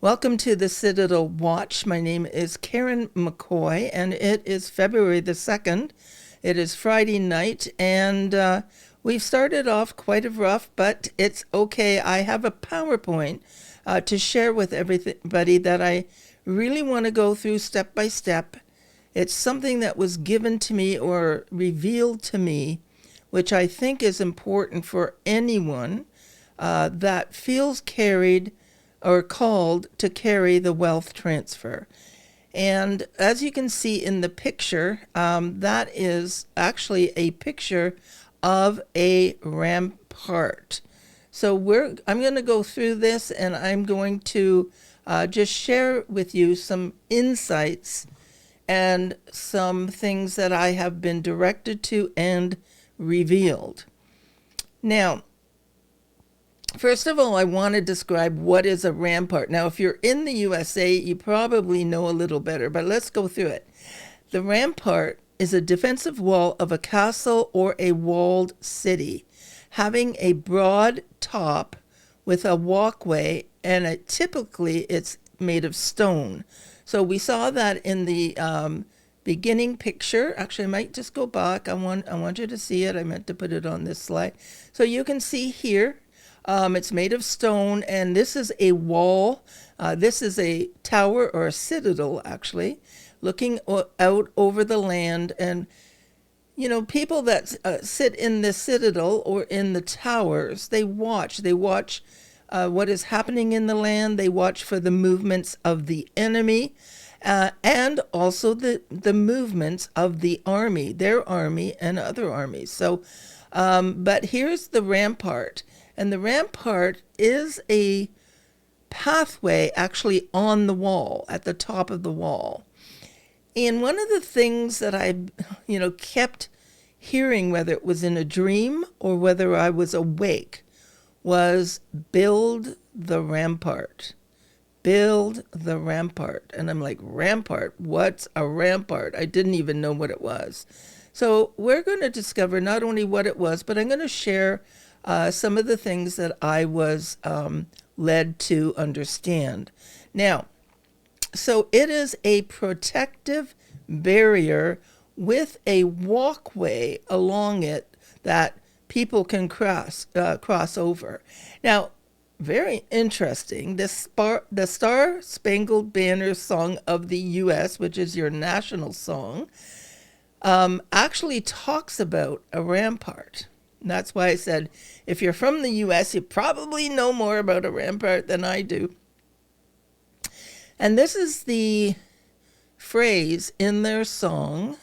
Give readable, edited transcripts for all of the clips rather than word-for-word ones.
Welcome to the Citadel Watch. My name is Carin McCoy, and it is February the 2nd. It is Friday night, and we've started off quite rough, but it's okay. I have a PowerPoint to share with everybody that I really want to go through step by step. It's something that was given to me or revealed to me, which I think is important for anyone that feels carried or called to carry the wealth transfer. And as you can see in the picture, that is actually a picture of a rampart. So I'm going to go through this, and I'm going to just share with you some insights and some things that I have been directed to and revealed. Now, first of all, I want to describe what is a rampart. Now, if you're in the USA, you probably know a little better, but let's go through it. The rampart is a defensive wall of a castle or a walled city, having a broad top with a walkway, and typically it's made of stone. So we saw that in the beginning picture. Actually, I might just go back. I want you to see it. I meant to put it on this slide. So you can see here, it's made of stone, and this is a wall. This is a tower or a citadel, actually, looking out over the land. And, you know, people that sit in the citadel or in the towers, they watch. They watch what is happening in the land. They watch for the movements of the enemy and also the movements of the army, their army and other armies. So, but here's the rampart. And the rampart is a pathway actually on the wall, at the top of the wall. And one of the things that I, kept hearing, whether it was in a dream or whether I was awake, was build the rampart. Build the rampart. And I'm like, rampart? What's a rampart? I didn't even know what it was. So we're going to discover not only what it was, but I'm going to share some of the things that I was led to understand. Now, so it is a protective barrier with a walkway along it that people can cross over. Now, very interesting. The Star-Spangled Banner Song of the U.S., which is your national song, actually talks about a rampart. And that's why I said, if you're from the U.S., you probably know more about a rampart than I do. And this is the phrase in their song,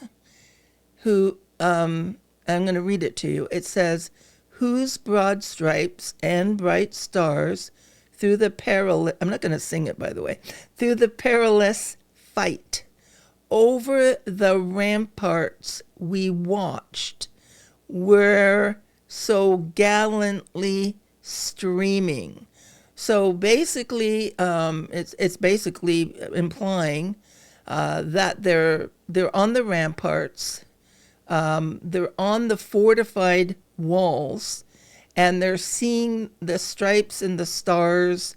I'm going to read it to you. It says, whose broad stripes and bright stars through the I'm not going to sing it, by the way, through the perilous fight, over the ramparts we watched, were so gallantly streaming. So basically, it's basically implying that they're on the ramparts, they're on the fortified walls, and they're seeing the stripes and the stars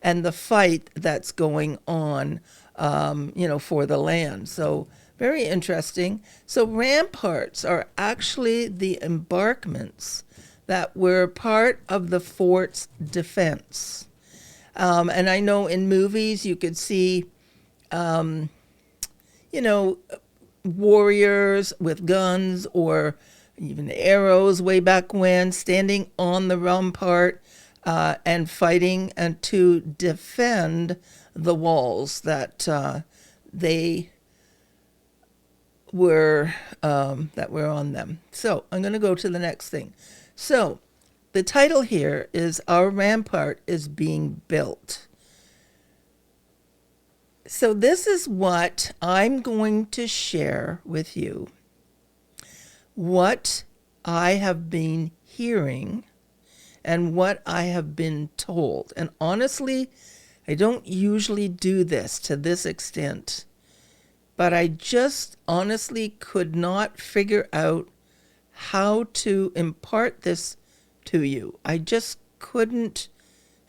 and the fight that's going on, for the land. So very interesting. So ramparts are actually the embankments that were part of the fort's defense. And I know in movies you could see, warriors with guns or even arrows way back when, standing on the rampart and fighting and to defend the walls that they were on them. So I'm going to go to the next thing. So the title here is Our Rampart is Being Built. So this is what I'm going to share with you, what I have been hearing and what I have been told. And honestly, I don't usually do this to this extent, but I just honestly could not figure out how to impart this to you. I just couldn't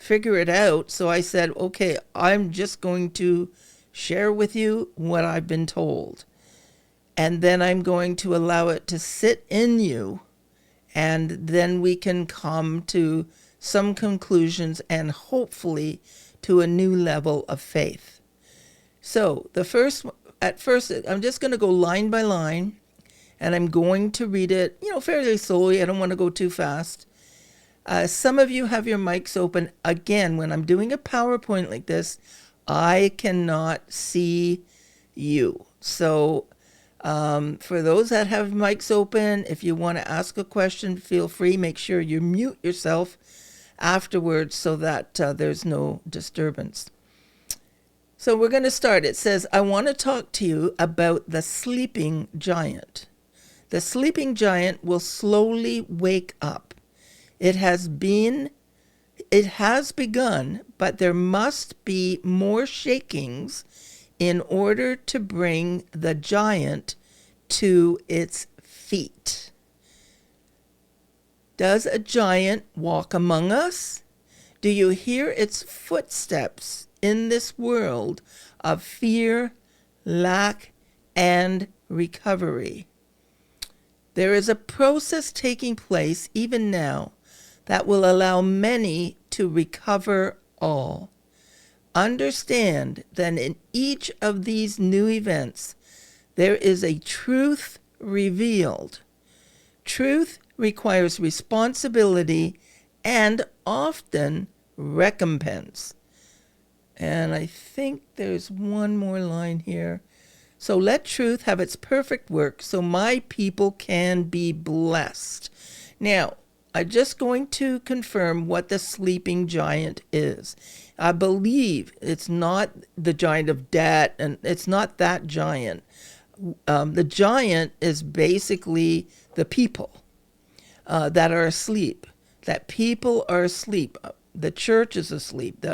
figure it out. So I said, okay, I'm just going to share with you what I've been told. And then I'm going to allow it to sit in you. And then we can come to some conclusions and hopefully to a new level of faith. So at first, I'm just going to go line by line, and I'm going to read it, fairly slowly. I don't want to go too fast. Some of you have your mics open. Again, when I'm doing a PowerPoint like this, I cannot see you. So for those that have mics open, if you want to ask a question, feel free. Make sure you mute yourself afterwards so that there's no disturbance. So we're going to start. It says, I want to talk to you about the sleeping giant. The sleeping giant will slowly wake up. It has begun, but there must be more shakings in order to bring the giant to its feet. Does a giant walk among us? Do you hear its footsteps in this world of fear, lack, and recovery? There is a process taking place even now that will allow many to recover all. Understand that in each of these new events, there is a truth revealed. Truth requires responsibility and often recompense. And I think there's one more line here. So let truth have its perfect work so my people can be blessed. Now, I'm just going to confirm what the sleeping giant is. I believe it's not the giant of debt, and it's not that giant. The giant is basically the people that are asleep, that people are asleep. The church is asleep.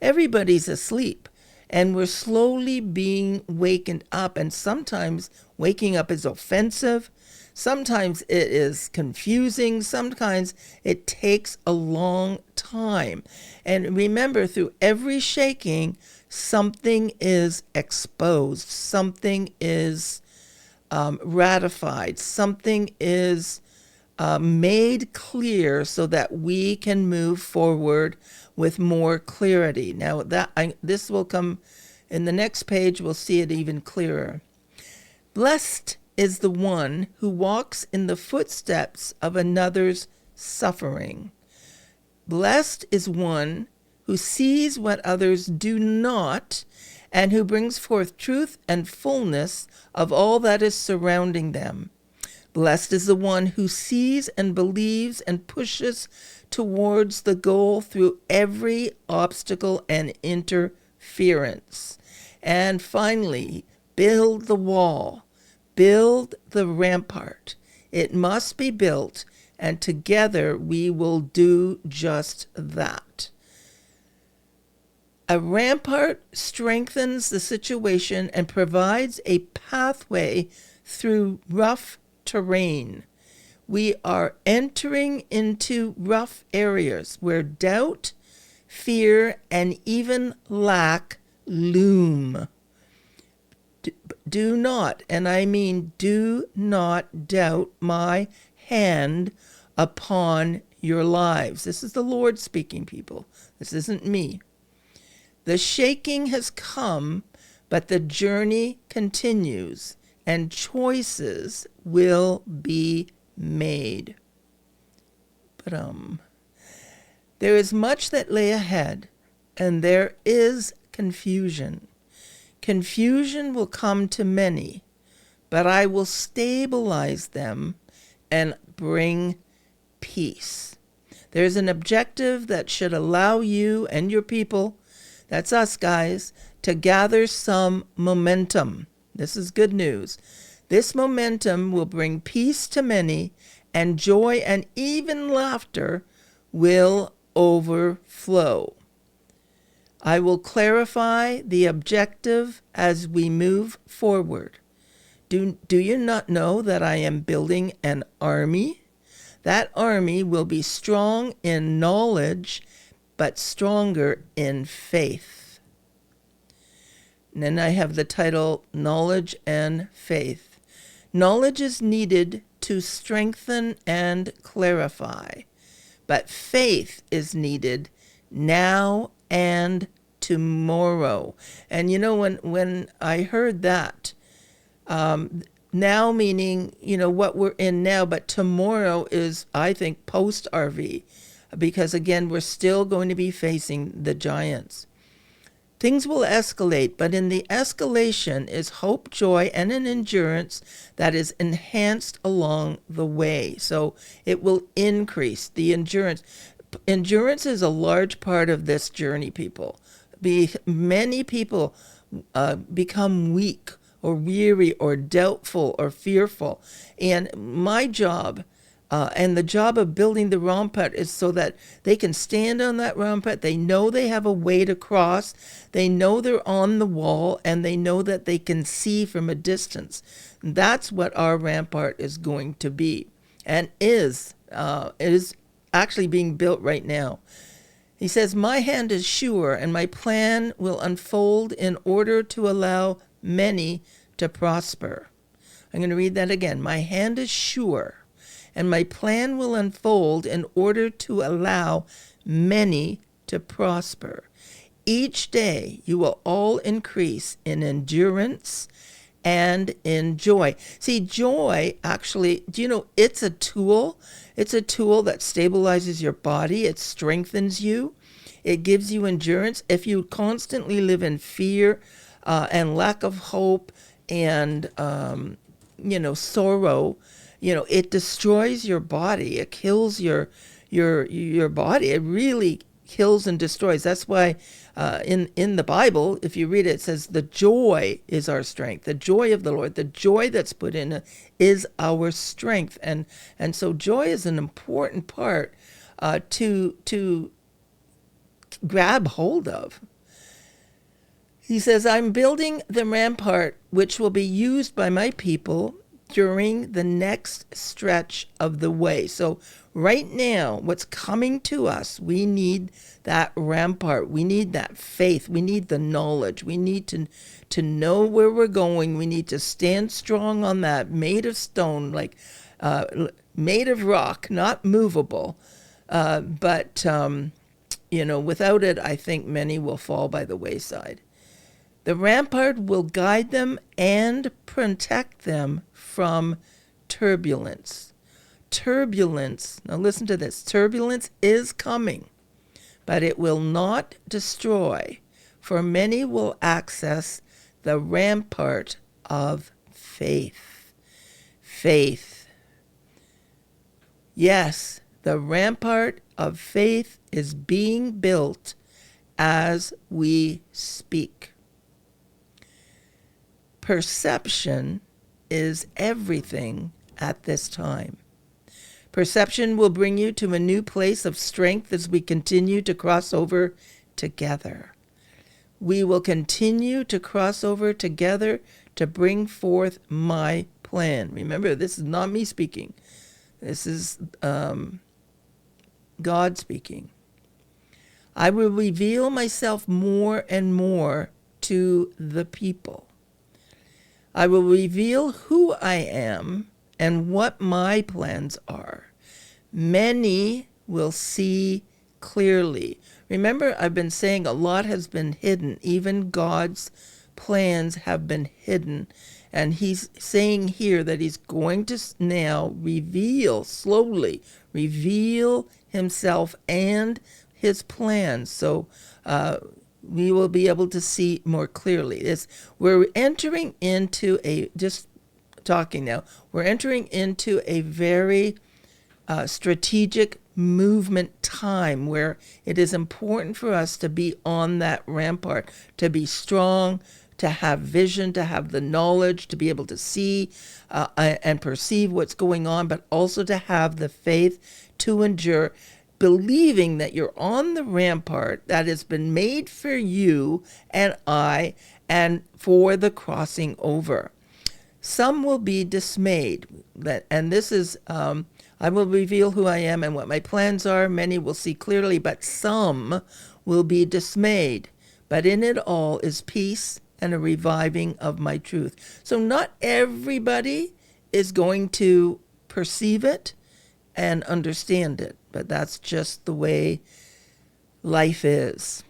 Everybody's asleep. And we're slowly being wakened up. And sometimes waking up is offensive. Sometimes it is confusing. Sometimes it takes a long time. And remember, through every shaking, something is exposed. Something is ratified. Something is made clear so that we can move forward with more clarity. Now, this will come in the next page. We'll see it even clearer. Blessed is the one who walks in the footsteps of another's suffering. Blessed is one who sees what others do not, and who brings forth truth and fullness of all that is surrounding them. Blessed is the one who sees and believes and pushes towards the goal through every obstacle and interference. And finally, build the wall, build the rampart. It must be built, and together we will do just that. A rampart strengthens the situation and provides a pathway through rough terrain. We are entering into rough areas where doubt, fear, and even lack loom. Do not, and I mean do not doubt my hand upon your lives. This is the Lord speaking, people. This isn't me. The shaking has come, but the journey continues, and choices will be made. But there is much that lay ahead, and there is confusion. Confusion will come to many, but I will stabilize them and bring peace. There's an objective that should allow you and your people, that's us guys, to gather some momentum. This is good news. This momentum will bring peace to many, and joy and even laughter will overflow. I will clarify the objective as we move forward. Do you not know that I am building an army? That army will be strong in knowledge but stronger in faith. And then I have the title, Knowledge and Faith. Knowledge is needed to strengthen and clarify, but faith is needed now and tomorrow. And you know, when I heard that, now meaning, you know, what we're in now, but tomorrow is, I think, post RV, because again, we're still going to be facing the giants. Things will escalate, but in the escalation is hope, joy, and an endurance that is enhanced along the way. So it will increase the endurance. Endurance is a large part of this journey, people. Many people become weak or weary or doubtful or fearful. And my job and the job of building the rampart is so that they can stand on that rampart. They know they have a way to cross. They know they're on the wall, and they know that they can see from a distance. That's what our rampart is going to be, and is actually being built right now. He says, my hand is sure, and my plan will unfold in order to allow many to prosper. I'm going to read that again. My hand is sure, and my plan will unfold in order to allow many to prosper. Each day you will all increase in endurance and in joy. See, joy, actually, do you know, it's a tool. It's a tool that stabilizes your body. It strengthens you. It gives you endurance. If you constantly live in fear and lack of hope and, sorrow, it destroys your body. It kills your body. It really kills and destroys. That's why in the Bible, if you read it, it says the joy is our strength. The joy of the Lord, the joy that's put in it is our strength. And so joy is an important part to grab hold of. He says, I'm building the rampart which will be used by my people during the next stretch of the way. So right now, what's coming to us, we need that rampart. We need that faith. We need the knowledge. We need to know where we're going. We need to stand strong on that, made of stone, like made of rock, not movable. But without it, I think many will fall by the wayside. The rampart will guide them and protect them from turbulence. Turbulence, now listen to this, turbulence is coming, but it will not destroy, for many will access the rampart of faith. Faith. Yes, the rampart of faith is being built as we speak. Perception is everything at this time. Perception will bring you to a new place of strength as we continue to cross over together. We will continue to cross over together to bring forth my plan. Remember, this is not me speaking. This is God speaking. I will reveal myself more and more to the people. I will reveal who I am and what my plans are. Many will see clearly. Remember, I've been saying a lot has been hidden. Even God's plans have been hidden. And he's saying here that he's going to now slowly reveal himself and his plans. So we will be able to see more clearly. We're entering into we're entering into a very strategic movement time where it is important for us to be on that rampart, to be strong, to have vision, to have the knowledge, to be able to see and perceive what's going on, but also to have the faith to endure, believing that you're on the rampart that has been made for you and I and for the crossing over. Some will be dismayed. And this is, I will reveal who I am and what my plans are. Many will see clearly, but some will be dismayed. But in it all is peace and a reviving of my truth. So not everybody is going to perceive it and understand it, but that's just the way life is.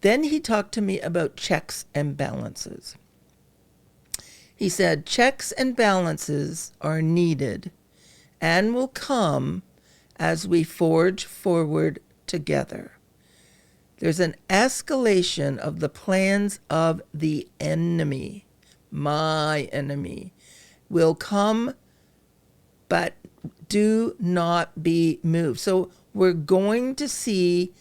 Then he talked to me about checks and balances. He said, checks and balances are needed and will come as we forge forward together. There's an escalation of the plans of the enemy. My enemy will come, but do not be moved. So we're going to see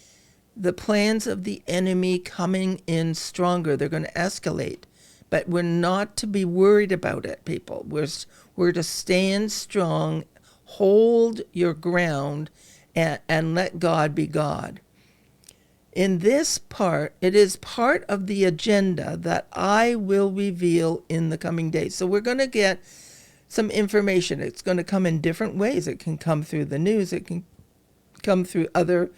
the plans of the enemy coming in stronger. They're going to escalate. But we're not to be worried about it, people. We're to stand strong, hold your ground, and let God be God. In this part, it is part of the agenda that I will reveal in the coming days. So we're going to get some information. It's going to come in different ways. It can come through the news. It can come through other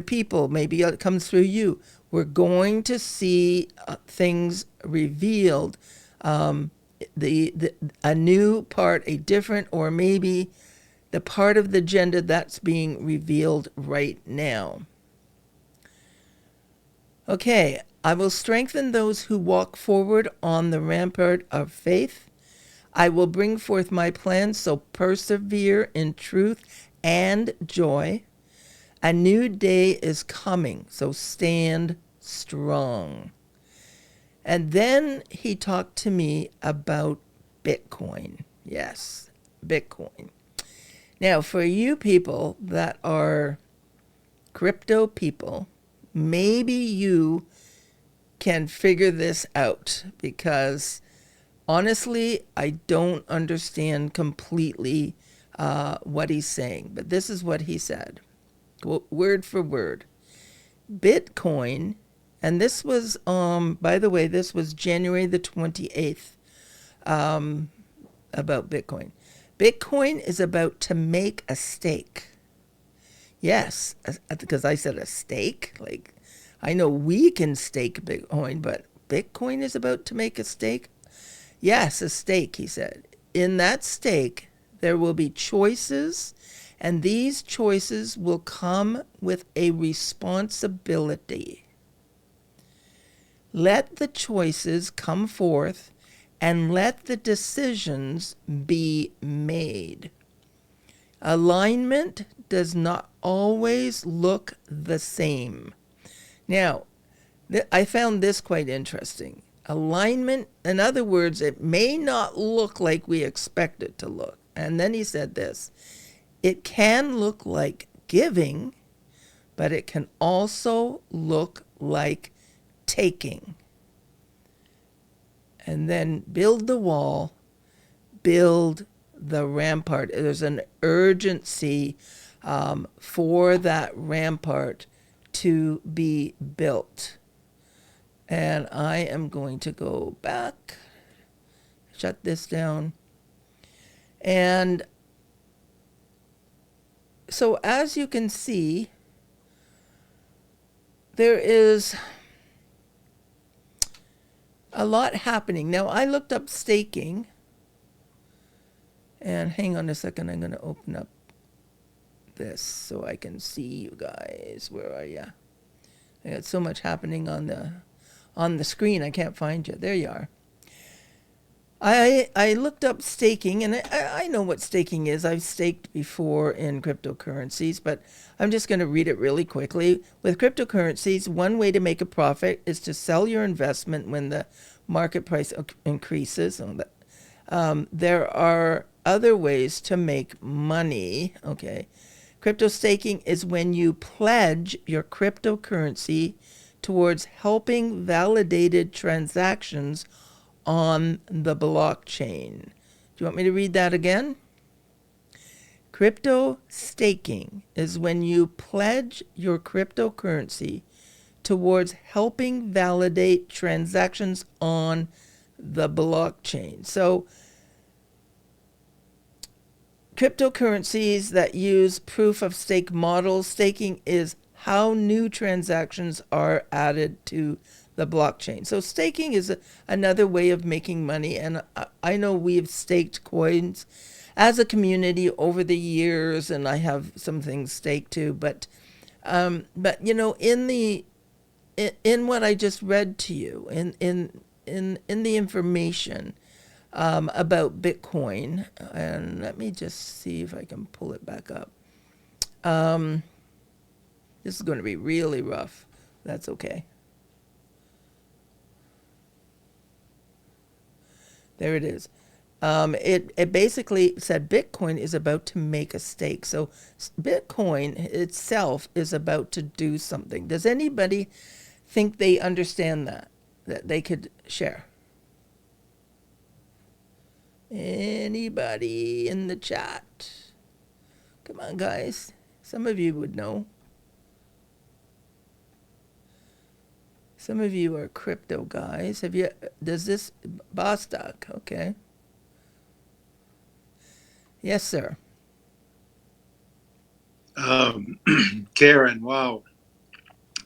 people. Maybe it comes through you. We're going to see things revealed, a new part, a different, or maybe the part of the agenda that's being revealed right now. Okay, I will strengthen those who walk forward on the rampart of faith. I will bring forth my plans, so persevere in truth and joy. A new day is coming, so stand strong. And then he talked to me about Bitcoin. Yes, Bitcoin. Now, for you people that are crypto people, maybe you can figure this out, because honestly, I don't understand completely what he's saying. But this is what he said. Word for word. Bitcoin, and this was, by the way, this was January the 28th, about Bitcoin. Bitcoin is about to make a stake. Yes, because I said a stake. Like, I know we can stake Bitcoin, but Bitcoin is about to make a stake? Yes, a stake, he said. In that stake, there will be choices, and these choices will come with a responsibility. Let the choices come forth, and let the decisions be made. Alignment does not always look the same. Now, I found this quite interesting. Alignment, in other words, it may not look like we expect it to look. And then he said this, it can look like giving, but it can also look like taking. And then build the wall, build the rampart. There's an urgency for that rampart to be built. And I am going to go back, shut this down. And so as you can see, there is a lot happening. Now, I looked up staking. And hang on a second, I'm going to open up this so I can see you guys. Where are you? I got so much happening on the screen, I can't find you. There you are. I looked up staking, and I know what staking is. I've staked before in cryptocurrencies, but I'm just going to read it really quickly. With cryptocurrencies, one way to make a profit is to sell your investment when the market price increases. There are other ways to make money. Okay. Crypto staking is when you pledge your cryptocurrency towards helping validated transactions on the blockchain. Do you want me to read that again? Crypto staking is when you pledge your cryptocurrency towards helping validate transactions on the blockchain. So cryptocurrencies that use proof of stake models, staking is how new transactions are added to the blockchain. So staking is another way of making money. And I know we've staked coins as a community over the years, and I have some things staked too. But you know, in what I just read to you, in the information about Bitcoin, and let me just see if I can pull it back up. This is going to be really rough. That's okay. There it is. It basically said Bitcoin is about to make a stake. So Bitcoin itself is about to do something. Does anybody think they understand that they could share? Anybody in the chat? Come on, guys. Some of you would know. Some of you are crypto guys. Does this, Bostock, okay. Yes, sir. Carin, wow.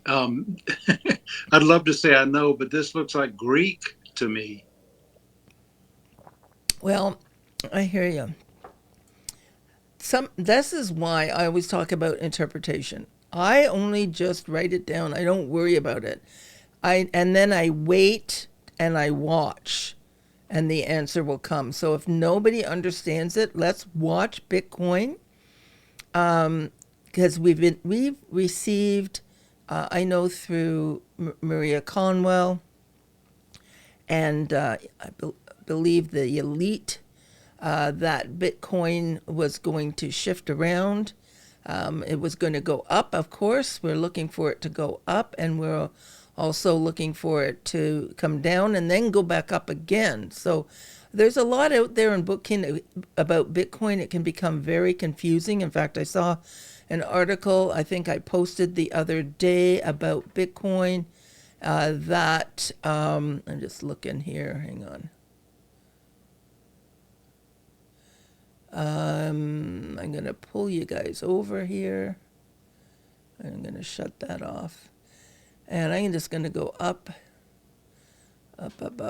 I'd love to say I know, but this looks like Greek to me. Well, I hear you. This is why I always talk about interpretation. I only just write it down. I don't worry about it. And then I wait and I watch, and the answer will come. So if nobody understands it, let's watch Bitcoin, because we've received, I know through Maria Conwell, and I believe the elite, that Bitcoin was going to shift around. It was going to go up, of course. We're looking for it to go up, and we're also looking for it to come down and then go back up again. So there's a lot out there in booking about Bitcoin. It can become very confusing. In fact, I saw an article I think I posted the other day about Bitcoin that I'm just looking here. Hang on. I'm going to pull you guys over here. I'm going to shut that off. And I'm just going to go up.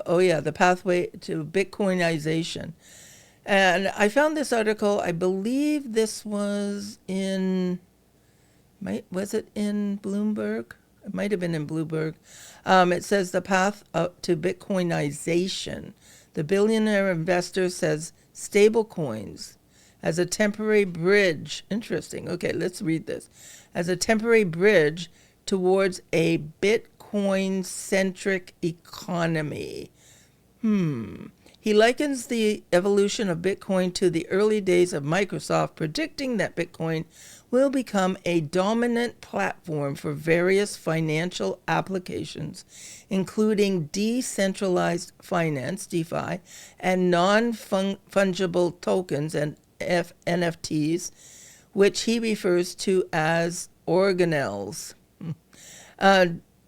Oh, yeah, the pathway to Bitcoinization. And I found this article, I believe this was was it in Bloomberg? It might have been in Bloomberg. It says the path up to Bitcoinization. The billionaire investor says stable coins as a temporary bridge. Interesting. Okay, let's read this. As a temporary bridge towards a Bitcoin-centric economy. He likens the evolution of Bitcoin to the early days of Microsoft, predicting that Bitcoin will become a dominant platform for various financial applications, including decentralized finance, DeFi, and non-fungible tokens and NFTs, which he refers to as organelles.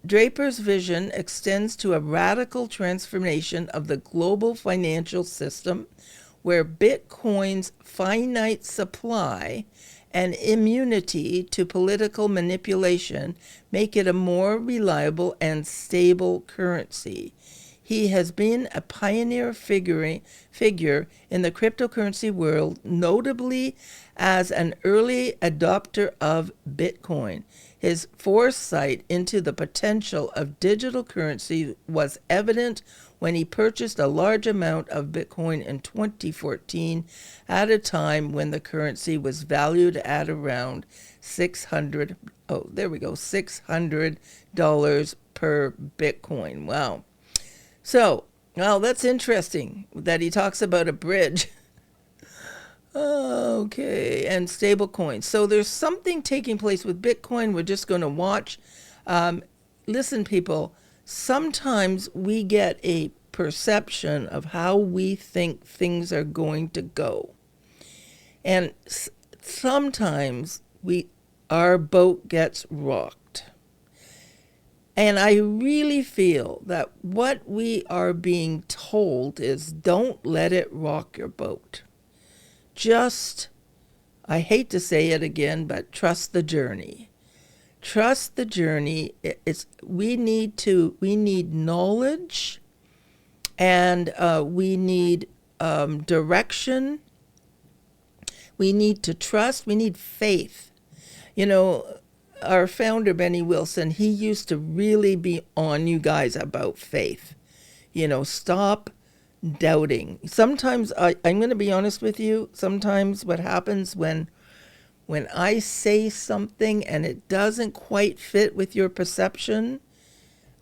Draper's vision extends to a radical transformation of the global financial system where Bitcoin's finite supply and immunity to political manipulation make it a more reliable and stable currency. He has been a pioneer figure in the cryptocurrency world, notably as an early adopter of Bitcoin. His foresight into the potential of digital currency was evident when he purchased a large amount of Bitcoin in 2014 at a time when the currency was valued at around $600 per Bitcoin. Wow. So, well, that's interesting that he talks about a bridge. Okay, and stable coins. So there's something taking place with Bitcoin. We're just going to watch. Listen, people, sometimes we get a perception of how we think things are going to go. And sometimes our boat gets rocked. And I really feel that what we are being told is don't let it rock your boat. Just, I hate to say it again, but trust the journey. Trust the journey. We need knowledge, and we need direction. We need to trust. We need faith. You know, our founder, Benny Wilson, he used to really be on you guys about faith. You know, stop doubting. Sometimes, I'm going to be honest with you, sometimes what happens when I say something and it doesn't quite fit with your perception,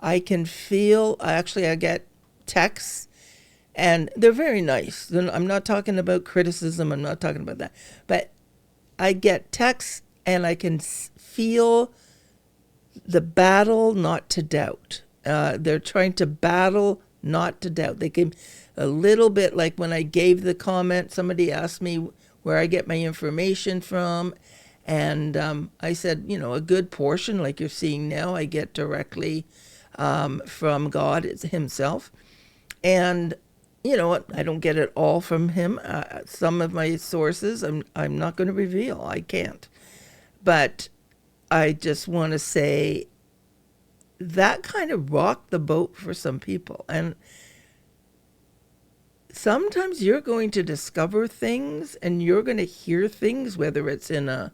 I can feel, I get texts, and they're very nice. I'm not talking about criticism, I'm not talking about that. But I get texts and I can feel the battle not to doubt. They're trying to battle not to doubt. They came a little bit like when I gave the comment, somebody asked me where I get my information from. And I said, you know, a good portion, like you're seeing now, I get directly from God himself. And, you know what, I don't get it all from him. Some of my sources I'm not going to reveal. I can't. But I just want to say that kind of rocked the boat for some people. And sometimes you're going to discover things and you're going to hear things, whether it's in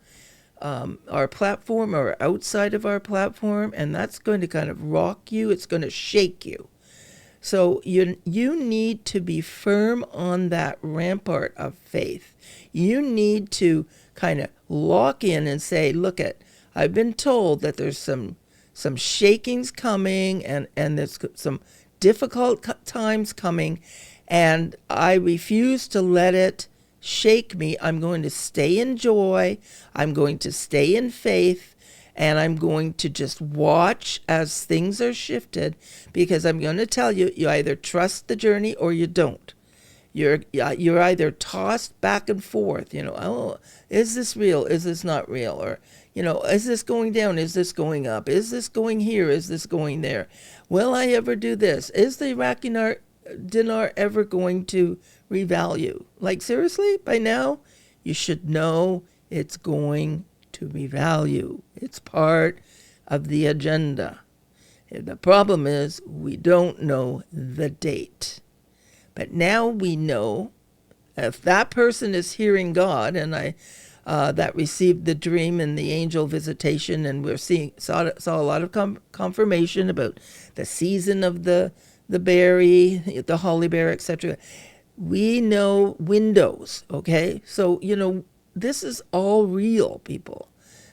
our platform or outside of our platform, and that's going to kind of rock you. It's going to shake you. So you need to be firm on that rampart of faith. You need to kind of lock in and say, look, I've been told that there's some shakings coming, and there's some difficult times coming, and I refuse to let it shake me. I'm going to stay in joy. I'm going to stay in faith, and I'm going to just watch as things are shifted, because I'm going to tell you, you either trust the journey or you don't. You're either tossed back and forth, you know, oh, is this real? Is this not real? Or, you know, is this going down? Is this going up? Is this going here? Is this going there? Will I ever do this? Is the Iraqi dinar ever going to revalue? Like, seriously, by now, you should know it's going to revalue. It's part of the agenda. The problem is we don't know the date. But now we know, if that person is hearing God, and that received the dream and the angel visitation, and saw a lot of confirmation about the season of the berry, the holly berry, etc. We know windows, okay? So, you know, this is all real, people.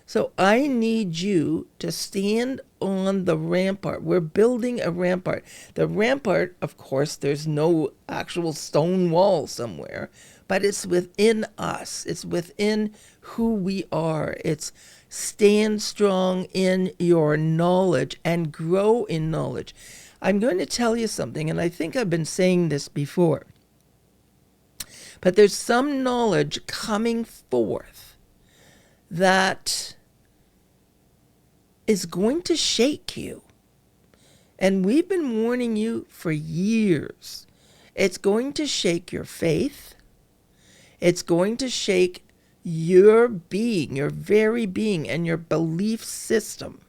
So I need you to stand on the rampart. We're building a rampart. The rampart, of course, there's no actual stone wall somewhere, but it's within us. It's within who we are. It's stand strong in your knowledge and grow in knowledge. I'm going to tell you something, and I think I've been saying this before, but there's some knowledge coming forth that is going to shake you. And we've been warning you for years. It's going to shake your faith. It's going to shake your being, your very being, and your belief system.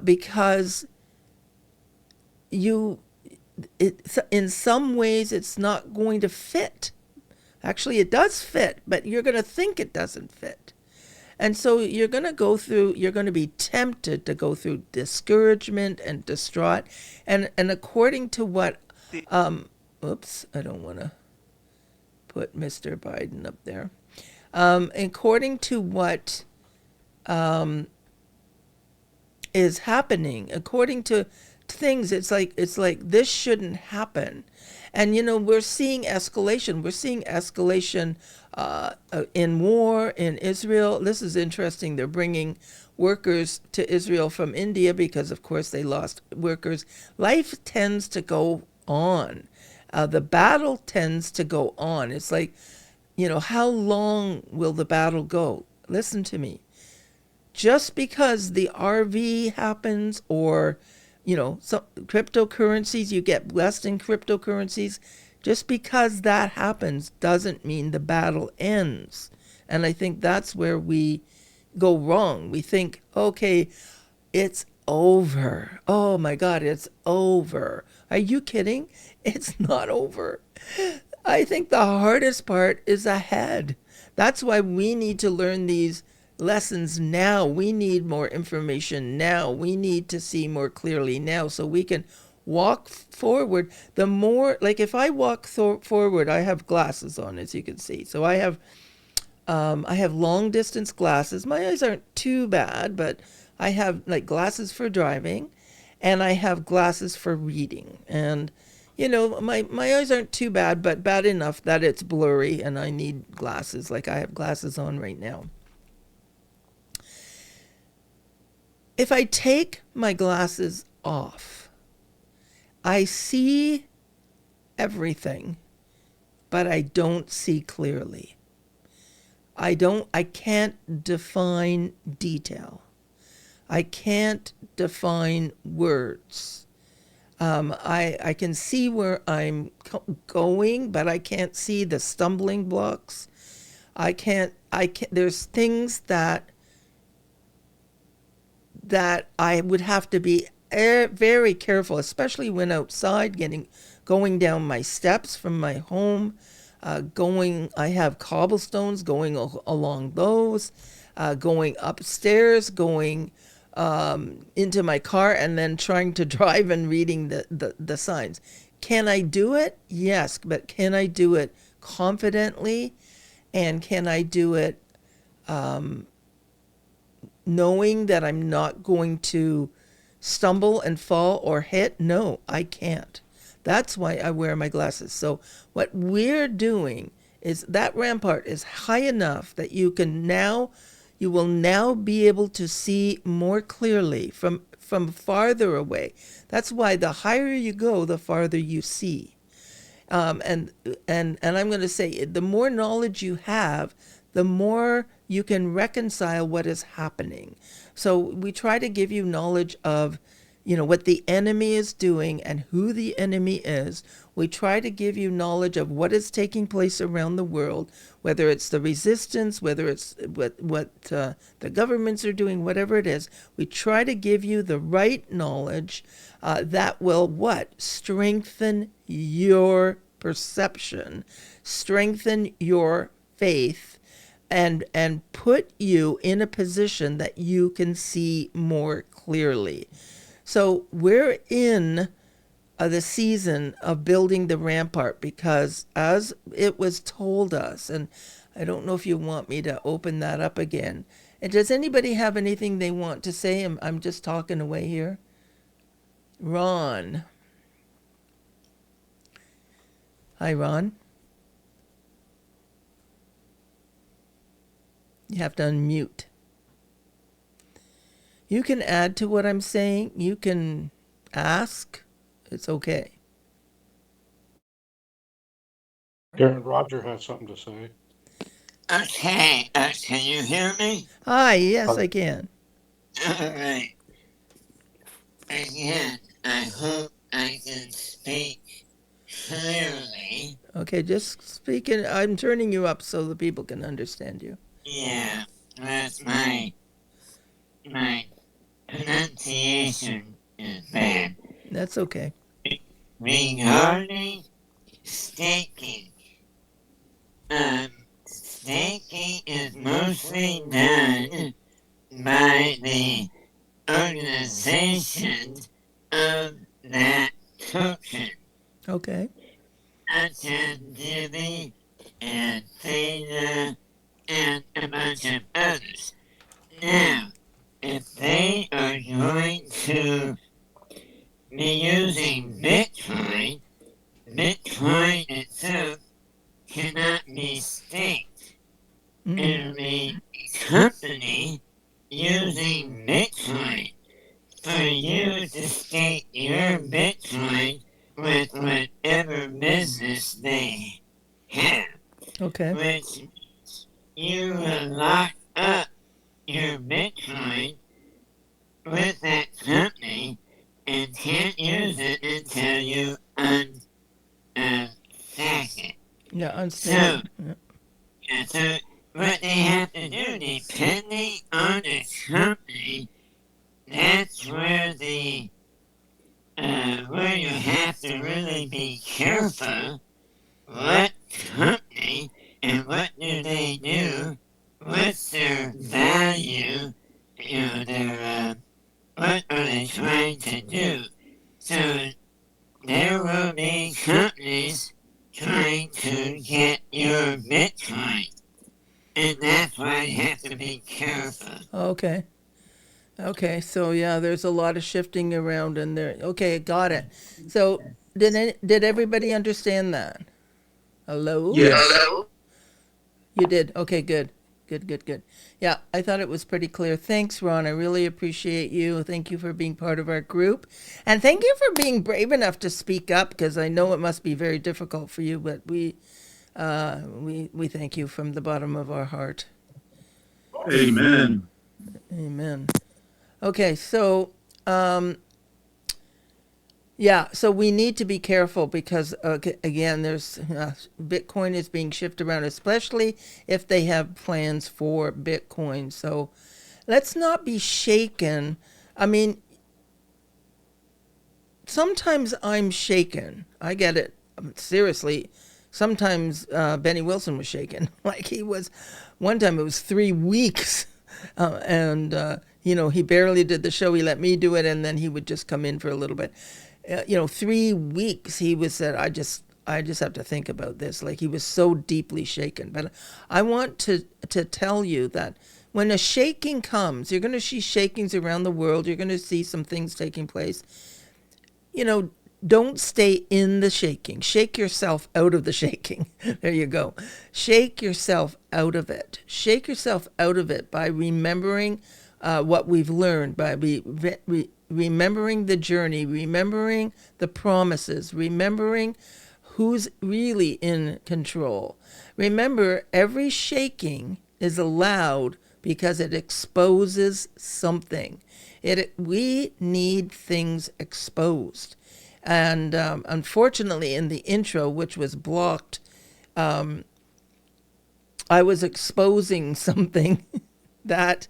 Because in some ways, it's not going to fit. Actually, it does fit, but you're going to think it doesn't fit. And so you're going to be tempted to go through discouragement and distraught. And according to what, oops, I don't want to put Mr. Biden up there. According to what is happening, according to things, it's like this shouldn't happen. And, you know, we're seeing escalation. We're seeing escalation in war in Israel. This is interesting. They're bringing workers to Israel from India because, of course, they lost workers. Life tends to go on. The battle tends to go on. It's like, you know, how long will the battle go? Listen to me. just because the RV happens, or, some cryptocurrencies, you get blessed in cryptocurrencies, just because that happens doesn't mean the battle ends. And I think that's where we go wrong. We think, okay, it's over. Oh my God, it's over. Are you kidding? It's not over. I think the hardest part is ahead. That's why we need to learn these lessons now. We need more information now. We need to see more clearly now so we can walk forward. The more, like if I walk forward, I have glasses on, as you can see. So I have long distance glasses. My eyes aren't too bad, but I have like glasses for driving, and I have glasses for reading. And my eyes aren't too bad, but bad enough that it's blurry and I need glasses. Like I have glasses on right now. If I take my glasses off, I see everything, but I don't see clearly. I can't define detail. I can't define words. I can see where I'm going, but I can't see the stumbling blocks. There's things that I would have to be very careful, especially when outside, going down my steps from my home. I have cobblestones going along those, going upstairs, going into my car, and then trying to drive and reading the signs. Can I do it? Yes, but can I do it confidently? And can I do it knowing that I'm not going to stumble and fall or hit? No, I can't. That's why I wear my glasses. So what we're doing is that rampart is high enough that you will now be able to see more clearly from farther away. That's why the higher you go, the farther you see. And I'm going to say, the more knowledge you have, the more you can reconcile what is happening. So we try to give you knowledge of, what the enemy is doing and who the enemy is. We try to give you knowledge of what is taking place around the world, whether it's the resistance, whether it's what the governments are doing, whatever it is. We try to give you the right knowledge that will what? Strengthen your perception, strengthen your faith, and put you in a position that you can see more clearly. So we're in the season of building the rampart, because as it was told us, and I don't know if you want me to open that up again. And does anybody have anything they want to say? I'm just talking away here. Ron. Hi, Ron. You have to unmute. You can add to what I'm saying. You can ask. It's okay. Darren, Roger has something to say. Okay, can you hear me? Hi, yes, I can. Alright. Again, I hope I can speak clearly. Okay, just speaking. I'm turning you up so the people can understand you. Yeah, that's my pronunciation is bad. That's okay. Regarding staking, staking is mostly done by the organization of that token, Okay. such as Divvy and Theta and a bunch of others. Now, if they are going to be using Bitcoin, Bitcoin itself cannot be staked. It'll be a company using Bitcoin for you to stake your Bitcoin with whatever business they have. Okay. Which means you will lock up your Bitcoin with that company and can't use it until you unstack it. Yeah, So, unstable. Yeah. yeah, so what they have to do, depending on the company, that's where you have to really be careful what company and what do they do, what's their value, what are they trying to do. So there will be companies trying to get your Bitcoin, and that's why you have to be careful. Okay. Okay. So yeah, there's a lot of shifting around in there. Okay, got it. So did everybody understand that? Hello? Yes. Hello? You did. Okay, good. Good, good, good. Yeah, I thought it was pretty clear. Thanks, Ron. I really appreciate you. Thank you for being part of our group. And thank you for being brave enough to speak up because I know it must be very difficult for you, but we thank you from the bottom of our heart. Amen. Amen. Okay, so yeah, so we need to be careful because again, there's Bitcoin is being shifted around, especially if they have plans for Bitcoin. So let's not be shaken. I mean, sometimes I'm shaken. I get it. Seriously, sometimes Benny Wilson was shaken. Like he was, one time it was 3 weeks. And, he barely did the show. He let me do it, and then he would just come in for a little bit. 3 weeks he was said, I just have to think about this. Like he was so deeply shaken. But I want to tell you that when a shaking comes, you're going to see shakings around the world. You're going to see some things taking place. Don't stay in the shaking. Shake yourself out of the shaking. There you go. Shake yourself out of it. Shake yourself out of it by remembering what we've learned, by remembering the journey, remembering the promises, remembering who's really in control. Remember, every shaking is allowed because it exposes something. We need things exposed. And unfortunately, in the intro, which was blocked, I was exposing something that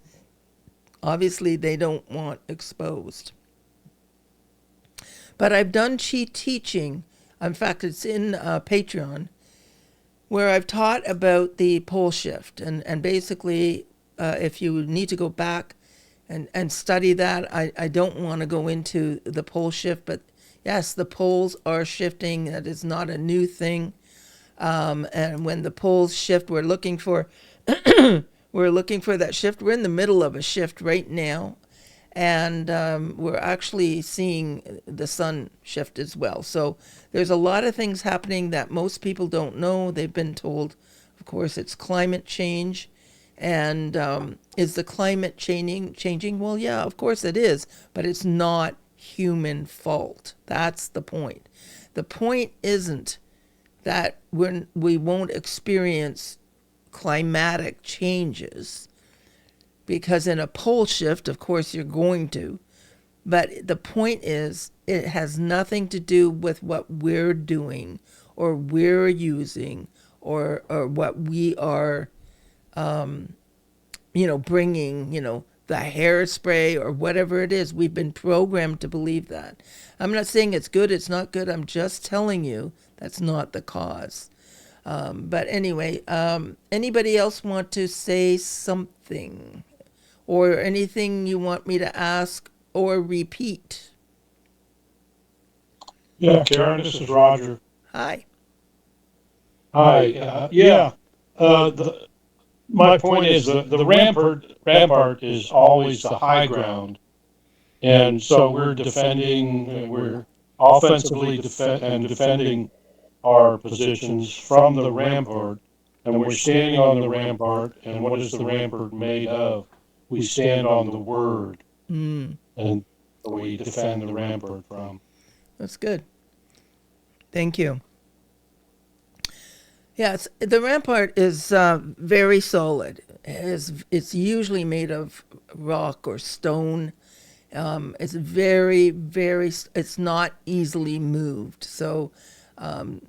obviously they don't want exposed. But I've done cheat teaching. In fact, it's in Patreon, where I've taught about the pole shift. And basically, if you need to go back and study that, I don't want to go into the pole shift, but yes, the poles are shifting. That is not a new thing. And when the poles shift, we're looking for that shift. We're in the middle of a shift right now, and we're actually seeing the sun shift as well. So there's a lot of things happening that most people don't know. They've been told, of course, it's climate change. And is the climate changing? Well, yeah, of course it is, but it's not human fault. That's the point. The point isn't that we won't experience climatic changes, because in a pole shift, of course, you're going to. But the point is, it has nothing to do with what we're doing or we're using or what we are bringing, the hairspray or whatever it is. We've been programmed to believe that. I'm not saying it's good, it's not good. I'm just telling you that's not the cause. But anyway, anybody else want to say something? Or anything you want me to ask or repeat? Yeah, Karen, this is Roger. Hi. Hi. My point is the rampart is always the high ground, and so we're offensively defending our positions from the rampart, and we're standing on the rampart. And what is the rampart made of? We stand on the word, and we defend the rampart from. That's good. Thank you. Yes, the rampart is very solid. it's usually made of rock or stone. It's very, very. It's not easily moved. So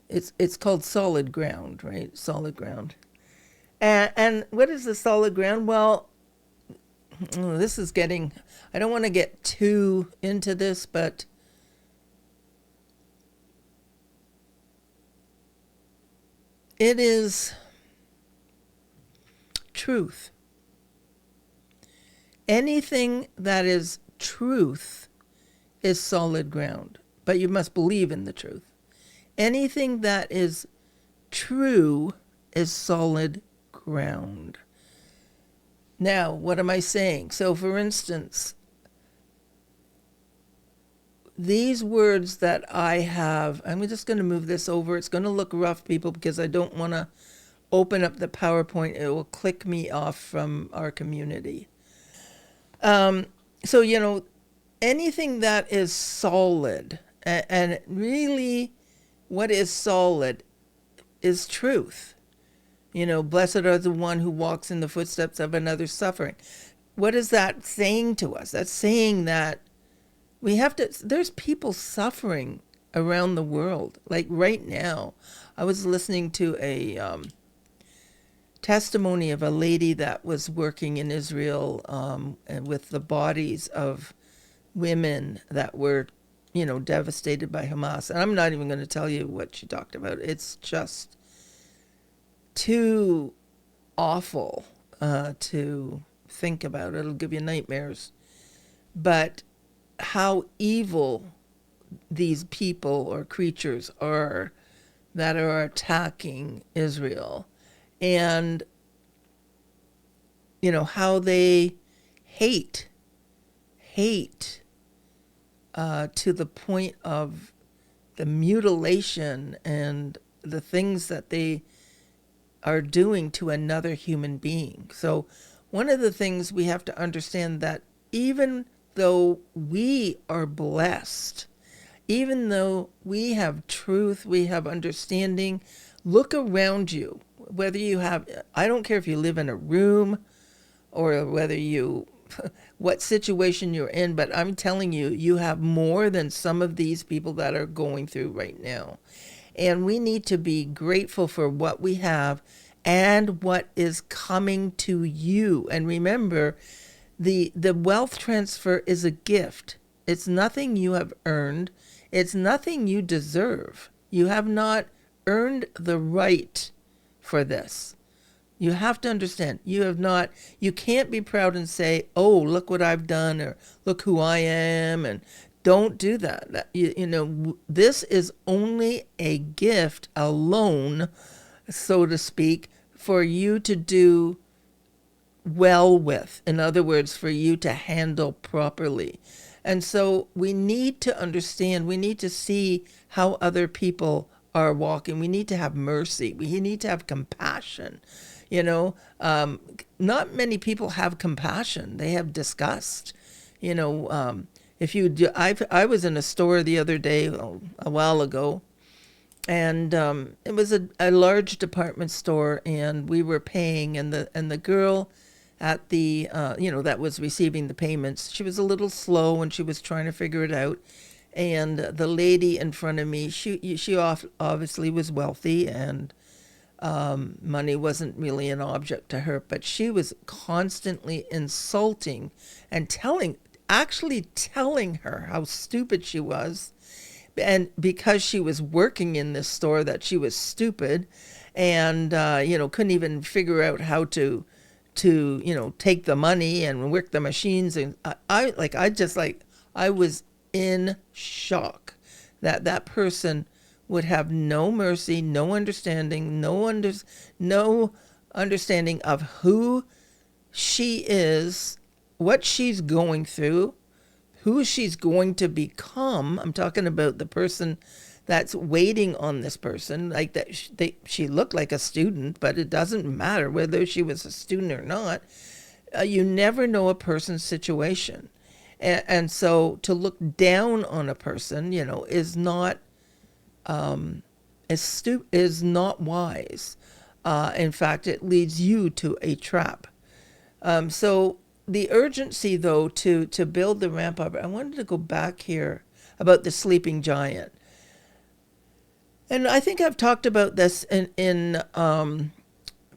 it's called solid ground, right? Solid ground. And what is the solid ground? Well, this is getting. I don't want to get too into this, but it is truth. Anything that is truth is solid ground, but you must believe in the truth. Anything that is true is solid ground. Now, what am I saying? So, for instance, these words that I have, I'm just going to move this over. It's going to look rough, people, because I don't want to open up the PowerPoint. It will click me off from our community. So, anything that is solid, and really what is solid is truth. Blessed are the one who walks in the footsteps of another suffering. What is that saying to us? That's saying that there's people suffering around the world. Like right now, I was listening to a testimony of a lady that was working in Israel and with the bodies of women that were, devastated by Hamas. And I'm not even going to tell you what she talked about. It's just too awful to think about. It'll give you nightmares. But how evil these people or creatures are that are attacking Israel. And, how they hate to the point of the mutilation and the things that they are doing to another human being. So one of the things we have to understand that even though we are blessed, even though we have truth, we have understanding, look around you. Whether you have, I don't care if you live in a room or whether what situation you're in, but I'm telling you, you have more than some of these people that are going through right now. And we need to be grateful for what we have and what is coming to you. And remember, the wealth transfer is a gift. It's nothing you have earned. It's nothing you deserve. You have not earned the right for this. You have to understand, you can't be proud and say, oh, look what I've done, or look who I am, and don't do that. This is only a gift, a loan, so to speak, for you to do well with. In other words, for you to handle properly. And so we need to understand, we need to see how other people are walking. We need to have mercy. We need to have compassion. Not many people have compassion. They have disgust. If you do, I was in a store the other day, a while ago, and it was a large department store, and we were paying, and the girl at the that was receiving the payments, she was a little slow and she was trying to figure it out. And the lady in front of me, she obviously was wealthy, and money wasn't really an object to her, but she was constantly insulting and telling her how stupid she was, and because she was working in this store, that she was stupid, and couldn't even figure out how to take the money and work the machines. And I was in shock that person would have no mercy, no understanding, no understanding of who she is, what she's going through, who she's going to become. I'm talking about the person that's waiting on this person. Like that, she looked like a student, but it doesn't matter whether she was a student or not. You never know a person's situation. And so to look down on a person, is not is not wise. In fact, it leads you to a trap. So the urgency, though, to build the rampart, I wanted to go back here about the sleeping giant. And I think I've talked about this in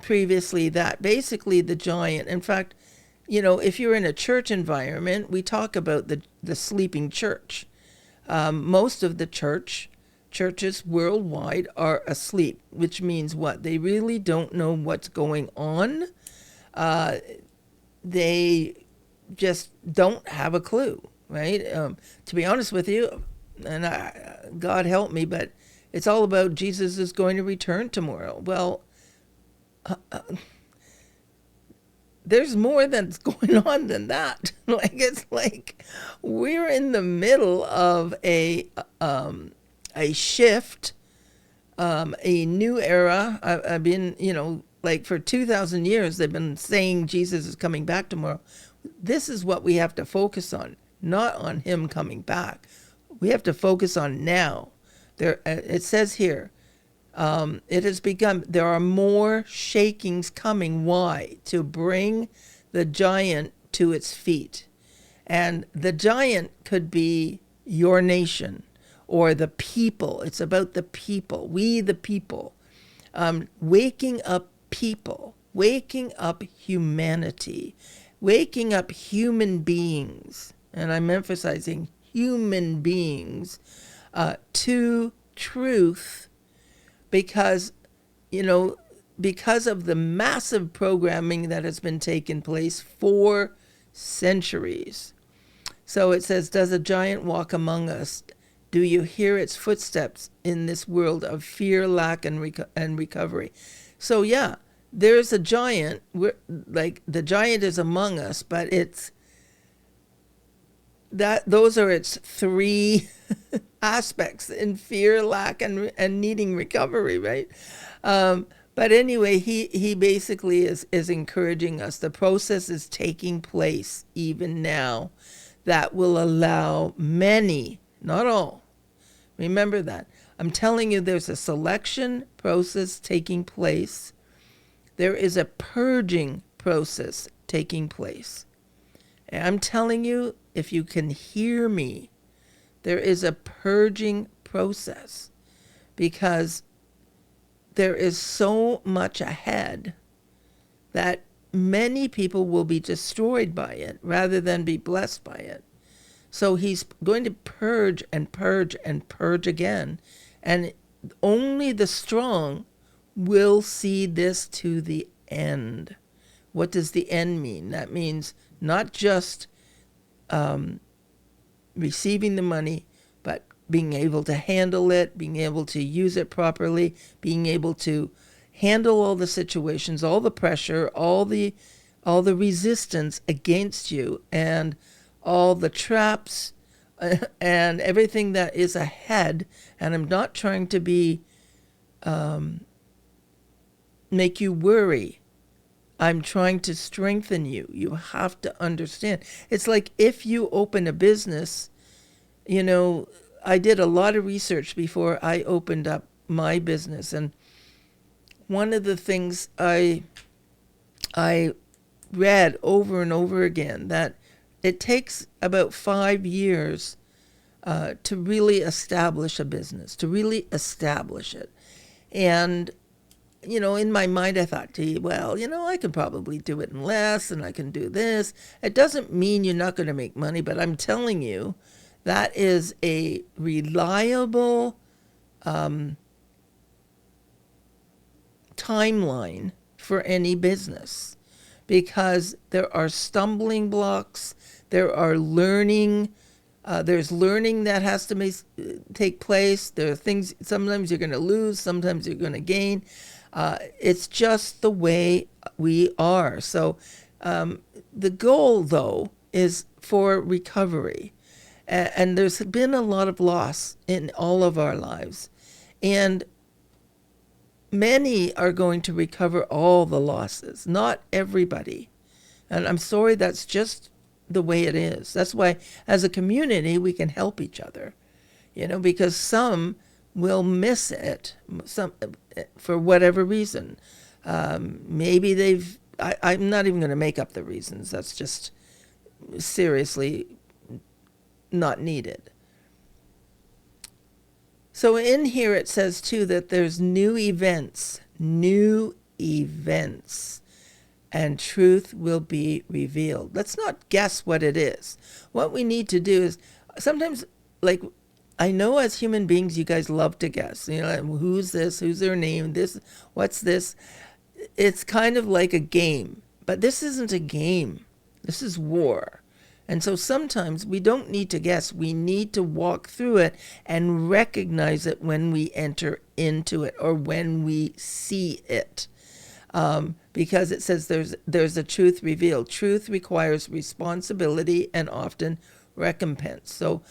previously, that basically the giant, in fact, if you're in a church environment, we talk about the sleeping church. Most of the churches worldwide are asleep, which means what? They really don't know what's going on. They just don't have a clue, right? To be honest with you, and God help me, but it's all about Jesus is going to return tomorrow. Well, there's more that's going on than that. It's like we're in the middle of a shift, a new era. I've been, like for 2,000 years, they've been saying Jesus is coming back tomorrow. This is what we have to focus on, not on him coming back. We have to focus on now. It says here, it has begun. There are more shakings coming. Why? To bring the giant to its feet. And the giant could be your nation or the people. It's about the people. We, the people. Waking up people. Waking up humanity. Waking up human beings. And I'm emphasizing human beings to truth. Because of the massive programming that has been taking place for centuries. So it says, does a giant walk among us? Do you hear its footsteps in this world of fear, lack, and recovery? So yeah, there's a giant. Like the giant is among us, but those are its three aspects: in fear, lack, and needing recovery, right? But anyway, he basically is encouraging us. The process is taking place even now that will allow many, not all. Remember that. I'm telling you, there's a selection process taking place. There is a purging process taking place. And I'm telling you, if you can hear me, there is a purging process, because there is so much ahead that many people will be destroyed by it rather than be blessed by it. So he's going to purge and purge and purge again. And only the strong will see this to the end. What does the end mean? That means not just receiving the money, but being able to handle it, being able to use it properly, being able to handle all the situations, all the pressure, all the resistance against you, and all the traps and everything that is ahead. And I'm not trying to be make you worry. I'm trying to strengthen you. You have to understand. It's like if you open a business, I did a lot of research before I opened up my business. And one of the things I read over and over again, that it takes about 5 years to really establish a business, to really establish it. And in my mind, I thought, gee, well, I can probably do it in less, and I can do this. It doesn't mean you're not going to make money, but I'm telling you, that is a reliable timeline for any business, because there are stumbling blocks, there are learning. There's learning that has to take place. There are things, sometimes you're going to lose, sometimes you're going to gain. It's just the way we are. So the goal, though, is for recovery. And there's been a lot of loss in all of our lives. And many are going to recover all the losses, not everybody. And I'm sorry, that's just the way it is. That's why, as a community, we can help each other, because some will miss it, some for whatever reason. Maybe they've I'm not even going to make up the reasons. That's just seriously not needed. So in here it says too that there's new events, and truth will be revealed. Let's not guess what it is. What we need to do is sometimes, like, I know as human beings, you guys love to guess. You know, who's this? Who's their name? This, what's this? It's kind of like a game, but this isn't a game. This is war. And so sometimes we don't need to guess. We need to walk through it and recognize it when we enter into it or when we see it. Because it says there's a truth revealed. Truth requires responsibility and often recompense. So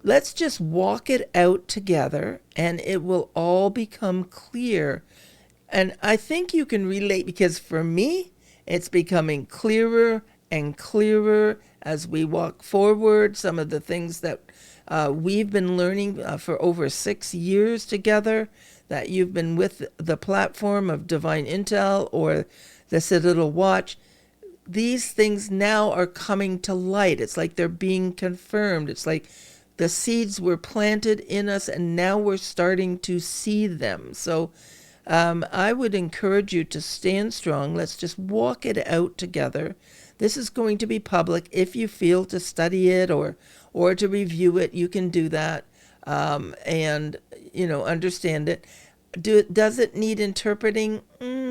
let's just walk it out together and it will all become clear. And I think you can relate, because for me, it's becoming clearer and clearer as we walk forward. Some of the things that we've been learning for over 6 years together, that you've been with the platform of Divine Intel or the Citadel Watch, these things now are coming to light. It's like they're being confirmed. It's like the seeds were planted in us and now we're starting to see them. So I would encourage you to stand strong. Let's just walk it out together. This is going to be public. If you feel to study it or to review it, you can do that and, you know, understand it. Does it need interpreting?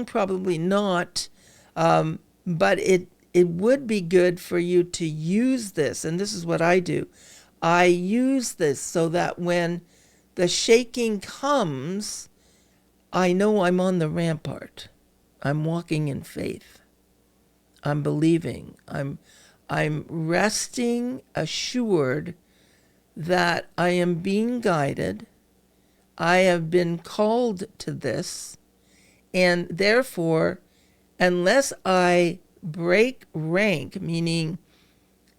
Probably not. But it would be good for you to use this. And this is what I do. I use this so that when the shaking comes, I know I'm on the rampart. I'm walking in faith. I'm believing. I'm resting assured that I am being guided. I have been called to this. And therefore, unless I break rank, meaning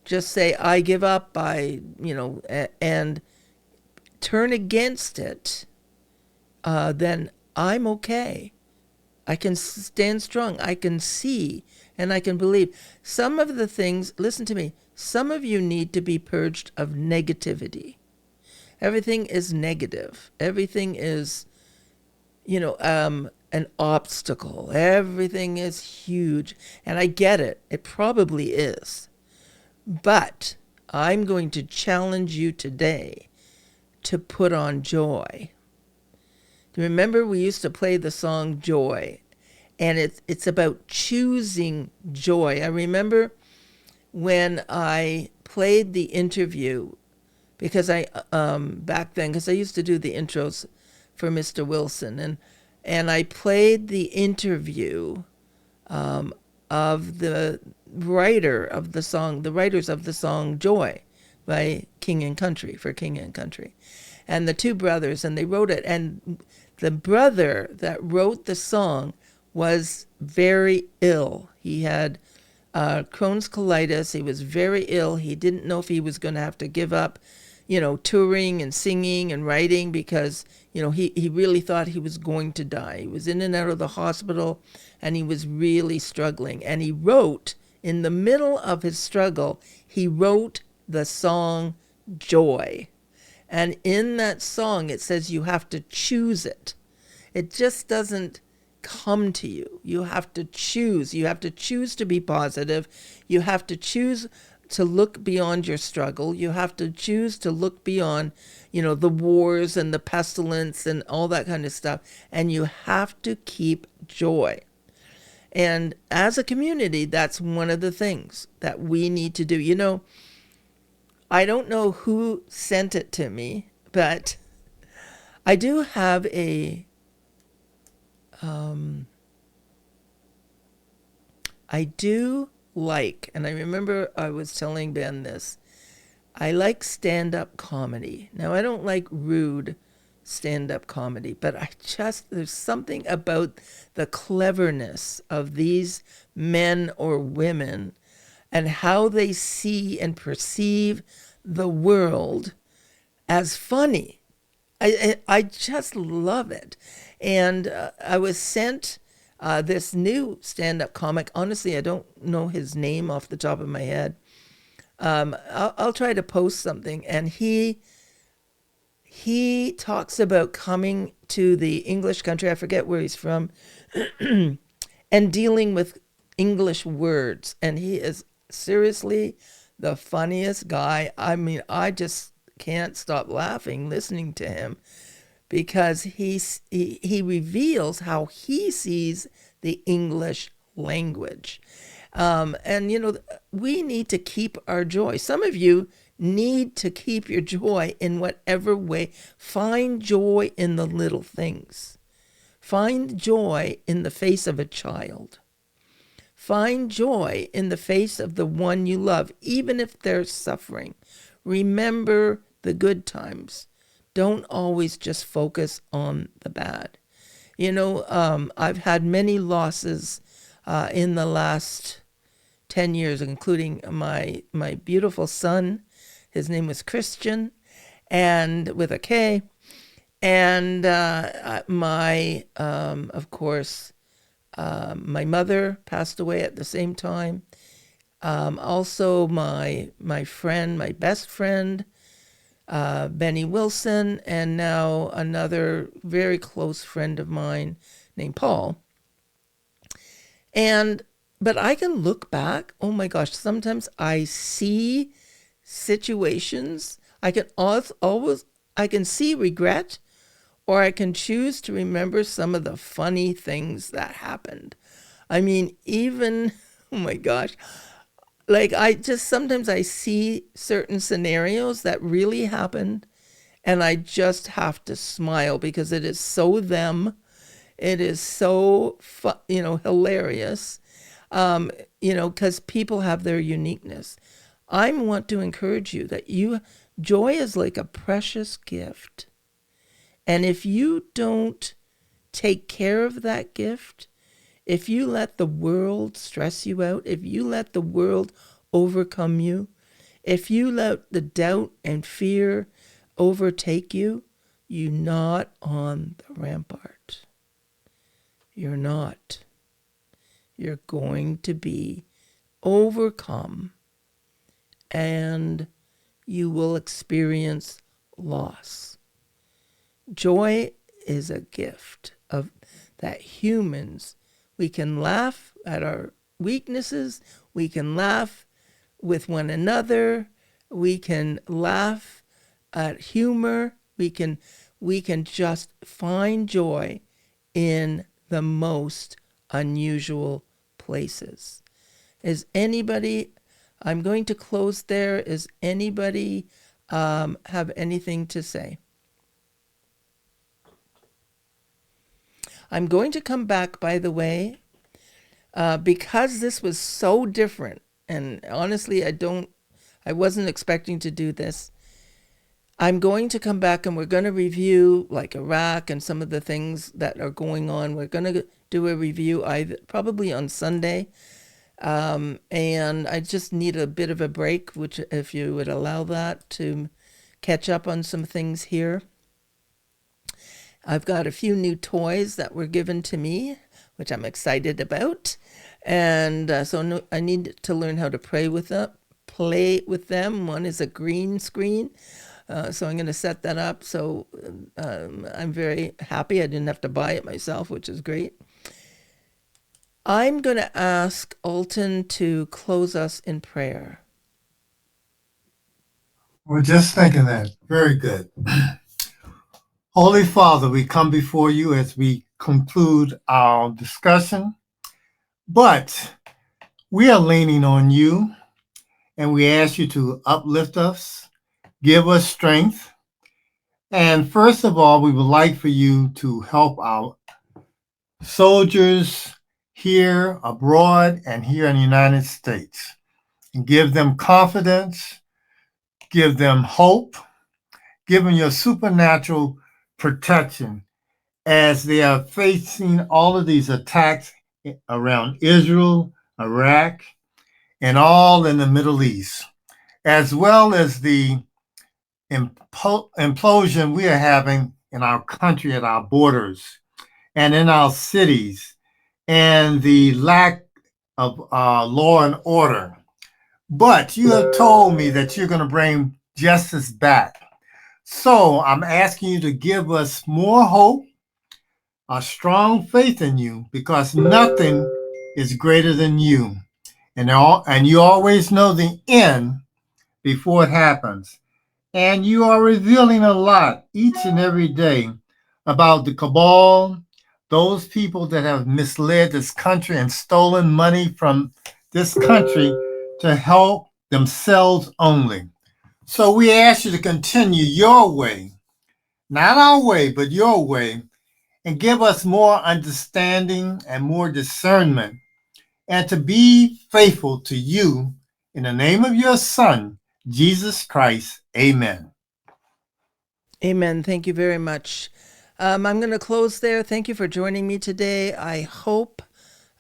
just say I give up, and turn against it, then I'm okay. I can stand strong. I can see and I can believe. Some of the things, listen to me, some of you need to be purged of negativity. Everything is negative. Everything is, an obstacle. Everything is huge. And I get it. It probably is. But I'm going to challenge you today to put on joy. Remember, we used to play the song Joy, and it's about choosing joy. I remember when I played the interview, because back then, because I used to do the intros for Mr. Wilson, and I played the interview of the writers of the song Joy by King and Country, for King and Country. And the two brothers, and they wrote it. And the brother that wrote the song was very ill. He had Crohn's colitis. He was very ill. He didn't know if he was going to have to give up, touring and singing and writing, because, he really thought he was going to die. He was in and out of the hospital, and he was really struggling. And he wrote, in the middle of his struggle, he wrote the song Joy. And in that song, it says you have to choose it. It just doesn't come to you. You have to choose. You have to choose to be positive. You have to choose to look beyond your struggle. You have to choose to look beyond, the wars and the pestilence and all that kind of stuff. And you have to keep joy. And as a community, that's one of the things that we need to do. I don't know who sent it to me, but I do have and I remember I was telling Ben this, I like stand-up comedy. Now, I don't like rude stand-up comedy, but there's something about the cleverness of these men or women and how they see and perceive the world as funny. I just love it. And I was sent This new stand-up comic, honestly, I don't know his name off the top of my head. I'll try to post something, and he talks about coming to the English country. I forget where he's from, and dealing with English words. And he is seriously the funniest guy. I mean, I just can't stop laughing listening to him because he reveals how he sees the English language. And, you know, we need to keep our joy. Some of you need to keep your joy in whatever way. Find joy in the little things. Find joy in the face of a child. Find joy in the face of the one you love, even if they're suffering. Remember the good times. Don't always just focus on the bad. You know, I've had many losses in the last 10 years, including my beautiful son. His name was Christian, and with a K. And of course, my mother passed away at the same time. Also, my friend, my best friend, Benny Wilson, and now another very close friend of mine named Paul. But I can look back. Oh my gosh, sometimes I see situations. I can see regret, or I can choose to remember some of the funny things that happened. I mean, even, oh my gosh, like sometimes I see certain scenarios that really happened, and I just have to smile because it is so them. It is so, hilarious, because people have their uniqueness. I want to encourage you that joy is like a precious gift. And if you don't take care of that gift, if you let the world stress you out, if you let the world overcome you, if you let the doubt and fear overtake you, you're not on the rampart. You're not. You're going to be overcome, and you will experience loss. Joy is a gift of that humans. We can laugh at our weaknesses. We can laugh with one another. We can laugh at humor. We can just find joy in the most unusual places. I'm going to close there. Is anybody have anything to say? I'm going to come back, by the way, because this was so different. And honestly, I wasn't expecting to do this. I'm going to come back and we're going to review like Iraq and some of the things that are going on. We're going to do a review probably on Sunday. And I just need a bit of a break, which if you would allow that, to catch up on some things here. I've got a few new toys that were given to me, which I'm excited about. And I need to learn how to play with them. One is a green screen. So I'm going to set that up. So I'm very happy. I didn't have to buy it myself, which is great. I'm going to ask Alton to close us in prayer. We're just thinking that. Very good. Holy Father, we come before you as we conclude our discussion, but we are leaning on you, and we ask you to uplift us, give us strength. And first of all, we would like for you to help our soldiers here, abroad, and here in the United States, and give them confidence, give them hope, give them your supernatural protection as they are facing all of these attacks around Israel, Iraq, and all in the Middle East, as well as the implosion we are having in our country at our borders and in our cities and the lack of law and order. But you have told me that you're going to bring justice back. So I'm asking you to give us more hope, a strong faith in you, because nothing is greater than you. And you always know the end before it happens. And you are revealing a lot each and every day about the cabal, those people that have misled this country and stolen money from this country to help themselves only. So we ask you to continue your way, not our way, but your way, and give us more understanding and more discernment, and to be faithful to you. In the name of your Son, Jesus Christ, amen. Amen. Thank you very much. I'm going to close there. Thank you for joining me today. I hope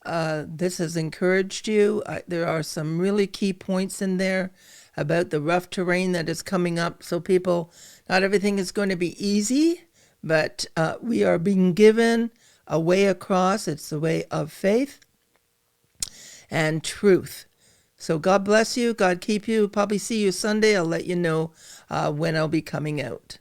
this has encouraged you. There are some really key points in there about the rough terrain that is coming up. So people, not everything is going to be easy, but we are being given a way across. It's the way of faith and truth. So God bless you. God keep you. Probably see you Sunday. I'll let you know when I'll be coming out.